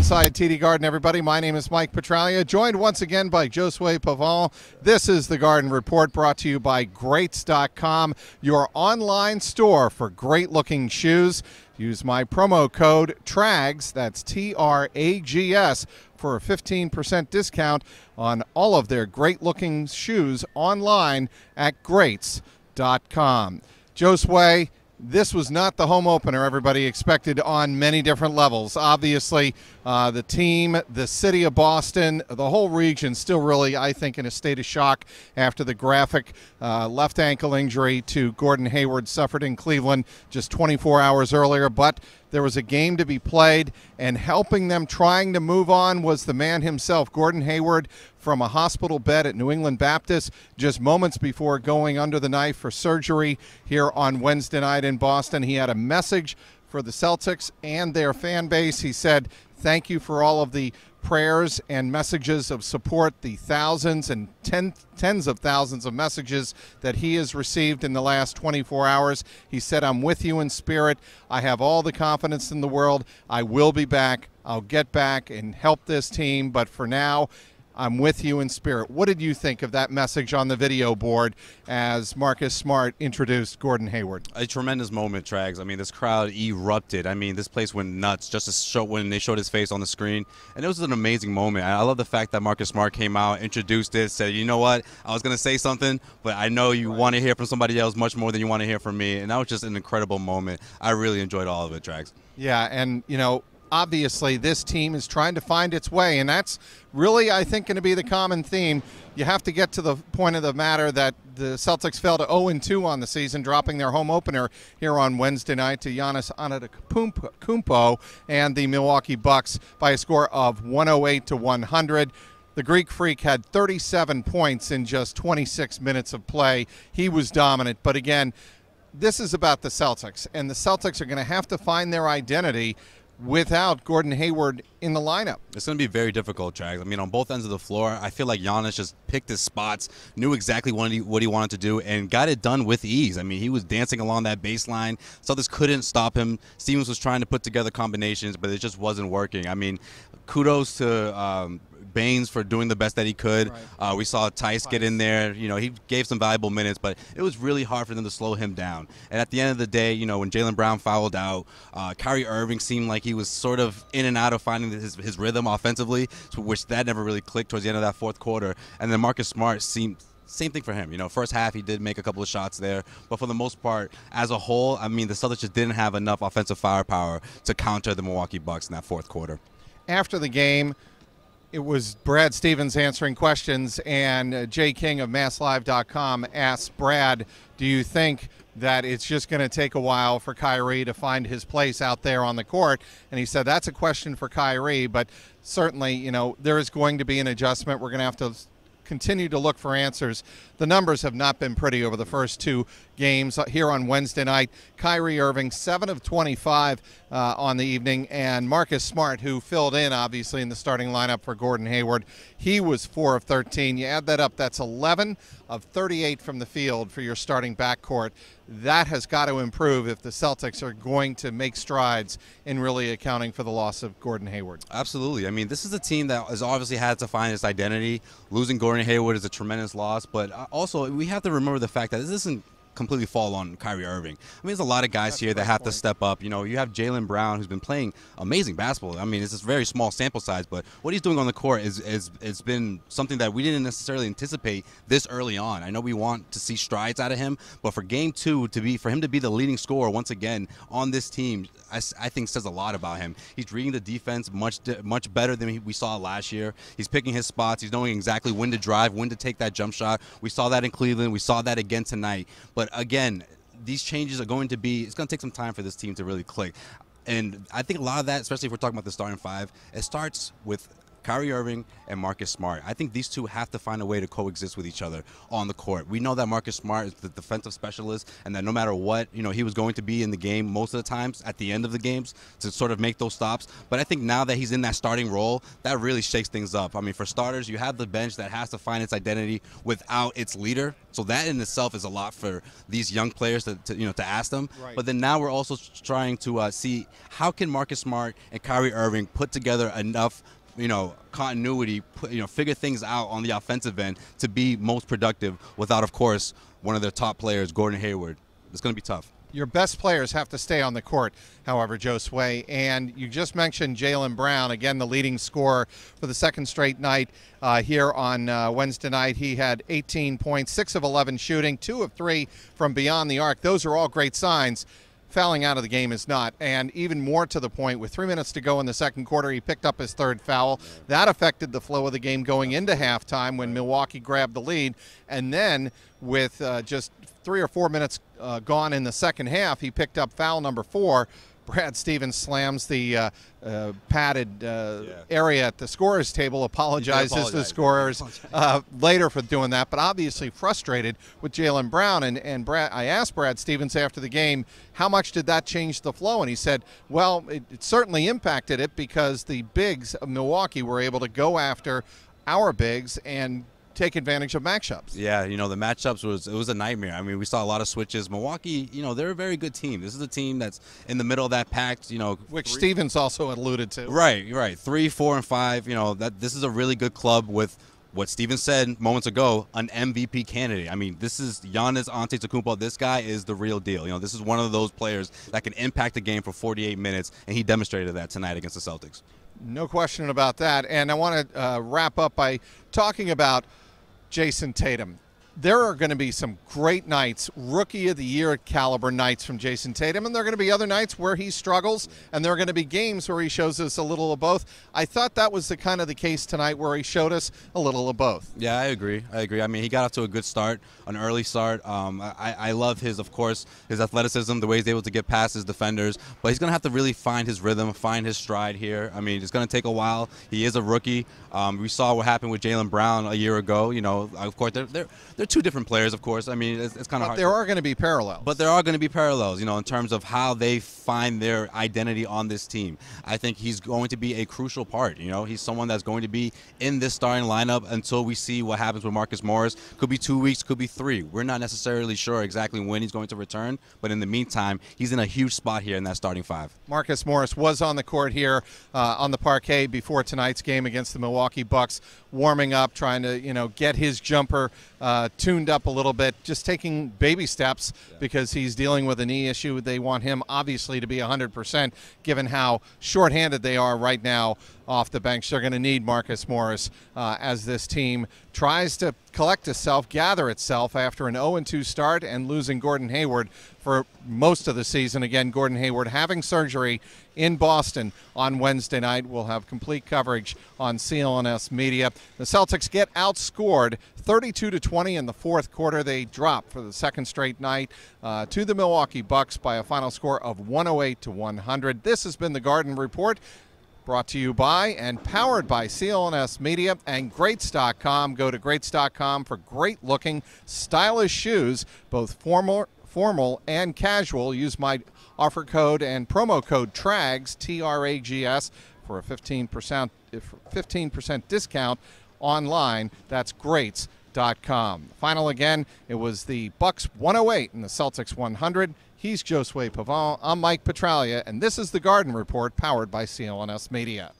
inside TD Garden, everybody. My name is Mike Petraglia, joined once again by Josue Pavon. This is the Garden Report, brought to you by Greats.com, your online store for great-looking shoes. Use my promo code TRAGS, that's T-R-A-G-S, for a 15% discount on all of their great-looking shoes online at Greats.com. Josue, this was not the home opener everybody expected on many different levels. Obviously, the team, the city of Boston, the whole region still really, I think, in a state of shock after the graphic left ankle injury to Gordon Hayward suffered in Cleveland just 24 hours earlier. But there was a game to be played, and helping them trying to move on was the man himself, Gordon Hayward, from a hospital bed at New England Baptist just moments before going under the knife for surgery here on Wednesday night in Boston. He had a message for the Celtics and their fan base. He said, "Thank you for all of the prayers and messages of support, the thousands and tens of thousands of messages that he has received in the last 24 hours. He said, "I'm with you in spirit. I have all the confidence in the world. I will be back. I'll get back and help this team. But for now, I'm with you in spirit." What did you think of that message on the video board as Marcus Smart introduced Gordon Hayward? A tremendous moment, Trags. I mean, this crowd erupted. I mean, this place went nuts just to show when they showed his face on the screen. And it was an amazing moment. I love the fact that Marcus Smart came out, introduced it, said, "You know what? I was going to say something, but I know you want to hear from somebody else much more than you want to hear from me." And that was just an incredible moment. I really enjoyed all of it, Trags. Yeah, and, you know, obviously this team is trying to find its way, and that's really, I think, going to be the common theme. You have to get to the point of the matter that the Celtics fell to 0-2 on the season, dropping their home opener here on Wednesday night to Giannis Antetokounmpo and the Milwaukee Bucks by a score of 108-100. The Greek Freak had 37 points in just 26 minutes of play. He was dominant, but again, this is about the Celtics, and the Celtics are going to have to find their identity without Gordon Hayward in the lineup. It's going to be very difficult, Trags. I mean, on both ends of the floor, I feel like Giannis just picked his spots, knew exactly what he wanted to do, and got it done with ease. I mean, he was dancing along that baseline. Celtics couldn't stop him. Stevens was trying to put together combinations, but it just wasn't working. I mean, kudos to Baines for doing the best that he could. Right. We saw Tice get in there. You know, he gave some valuable minutes, but it was really hard for them to slow him down. And at the end of the day, you know, when Jaylen Brown fouled out, Kyrie Irving seemed like he was sort of in and out of finding his rhythm offensively, which that never really clicked towards the end of that fourth quarter. And then Marcus Smart seemed same thing for him. You know, first half he did make a couple of shots there, but for the most part, as a whole, I mean, the Celtics just didn't have enough offensive firepower to counter the Milwaukee Bucks in that fourth quarter. After the game, it was Brad Stevens answering questions, and Jay King of MassLive.com asked Brad, "Do you think that it's just going to take a while for Kyrie to find his place out there on the court?" And he said, "That's a question for Kyrie, but certainly, you know, there is going to be an adjustment. We're going to have to continue to look for answers." The numbers have not been pretty over the first two games here on Wednesday night. Kyrie Irving, 7 of 25 on the evening, and Marcus Smart, who filled in, obviously, in the starting lineup for Gordon Hayward, he was 4 of 13. You add that up, that's 11 of 38 from the field for your starting backcourt. That has got to improve if the Celtics are going to make strides in really accounting for the loss of Gordon Hayward. Absolutely. I mean, this is a team that has obviously had to find its identity. Losing Gordon Hayward is a tremendous loss, but also we have to remember the fact that this isn't completely fall on Kyrie Irving. I mean, there's a lot of guys here that have to step up. You know, you have Jaylen Brown, who's been playing amazing basketball. I mean, it's a very small sample size, but what he's doing on the court is been something that we didn't necessarily anticipate this early on. I know we want to see strides out of him, but for game two, for him to be the leading scorer once again on this team, I think says a lot about him. He's reading the defense much better than we saw last year. He's picking his spots. He's knowing exactly when to drive, when to take that jump shot. We saw that in Cleveland. We saw that again tonight. But again, these changes are going to be, it's going to take some time for this team to really click. And I think a lot of that, especially if we're talking about the starting five, it starts with Kyrie Irving and Marcus Smart. I think these two have to find a way to coexist with each other on the court. We know that Marcus Smart is the defensive specialist, and that no matter what, he was going to be in the game most of the times at the end of the games to sort of make those stops. But I think now that he's in that starting role, that really shakes things up. I mean, for starters, you have the bench that has to find its identity without its leader. So that in itself is a lot for these young players to ask them. Right. But then now we're also trying to see how can Marcus Smart and Kyrie Irving put together enough continuity, figure things out on the offensive end to be most productive without, of course, one of their top players, Gordon Hayward. It's going to be tough. Your best players have to stay on the court, however, Josue. And you just mentioned Jaylen Brown, again, the leading scorer for the second straight night here on Wednesday night. He had 18 points, 6 of 11 shooting, 2 of 3 from beyond the arc. Those are all great signs. Fouling out of the game is not. And even more to the point, with 3 minutes to go in the second quarter, he picked up his third foul. That affected the flow of the game going into halftime when Milwaukee grabbed the lead. And then with just 3 or 4 minutes gone in the second half, he picked up foul number 4. Brad Stevens slams the padded area at the scorer's table, apologizes to the scorers later for doing that, but obviously frustrated with Jaylen Brown. And Brad, I asked Brad Stevens after the game, how much did that change the flow? And he said, well, it certainly impacted it because the bigs of Milwaukee were able to go after our bigs and take advantage of matchups. Yeah, the matchups was a nightmare. I mean, we saw a lot of switches. Milwaukee, they're a very good team. This is a team that's in the middle of that pact, which Stevens also alluded to. Right. 3, 4, and 5. That this is a really good club with what Stevens said moments ago, an MVP candidate. I mean, this is Giannis Antetokounmpo. This guy is the real deal. This is one of those players that can impact the game for 48 minutes, and he demonstrated that tonight against the Celtics. No question about that. And I want to wrap up by talking about Jason Tatum. There are going to be some great nights, Rookie of the Year caliber nights from Jason Tatum, and there are going to be other nights where he struggles, and there are going to be games where he shows us a little of both. I thought that was the case tonight where he showed us a little of both. Yeah, I agree. I mean, he got off to a good start, an early start. I love his athleticism, the way he's able to get past his defenders, but he's going to have to really find his rhythm, find his stride here. I mean, it's going to take a while. He is a rookie. We saw what happened with Jaylen Brown a year ago. Of course, they're two different players, of course. I mean, it's kind of hard. There are going to be parallels. But there are going to be parallels, in terms of how they find their identity on this team. I think he's going to be a crucial part. He's someone that's going to be in this starting lineup until we see what happens with Marcus Morris. Could be 2 weeks, could be 3. We're not necessarily sure exactly when he's going to return, but in the meantime, he's in a huge spot here in that starting 5. Marcus Morris was on the court here on the parquet before tonight's game against the Milwaukee Bucks, warming up, trying to get his jumper tuned up a little bit, just taking baby steps because he's dealing with a knee issue. They want him obviously to be 100% given how shorthanded they are right now off the bench. They're going to need Marcus Morris as this team tries to collect itself, gather itself after an 0-2 start and losing Gordon Hayward for most of the season. Again, Gordon Hayward having surgery in Boston on Wednesday night. We'll have complete coverage on CLNS Media. The Celtics get outscored 32-20 in the fourth quarter. They drop for the second straight night to the Milwaukee Bucks by a final score of 108-100. This has been the Garden Report, brought to you by and powered by CLNS Media and Greats.com. Go to Greats.com for great-looking, stylish shoes, both formal and casual. Use my offer code and promo code TRAGS, TRAGS, for a 15% discount online. That's Greats.com. Final again, it was the Bucks 108 and the Celtics 100. He's Josue Pavon. I'm Mike Petraglia, and this is the Garden Report powered by CLNS Media.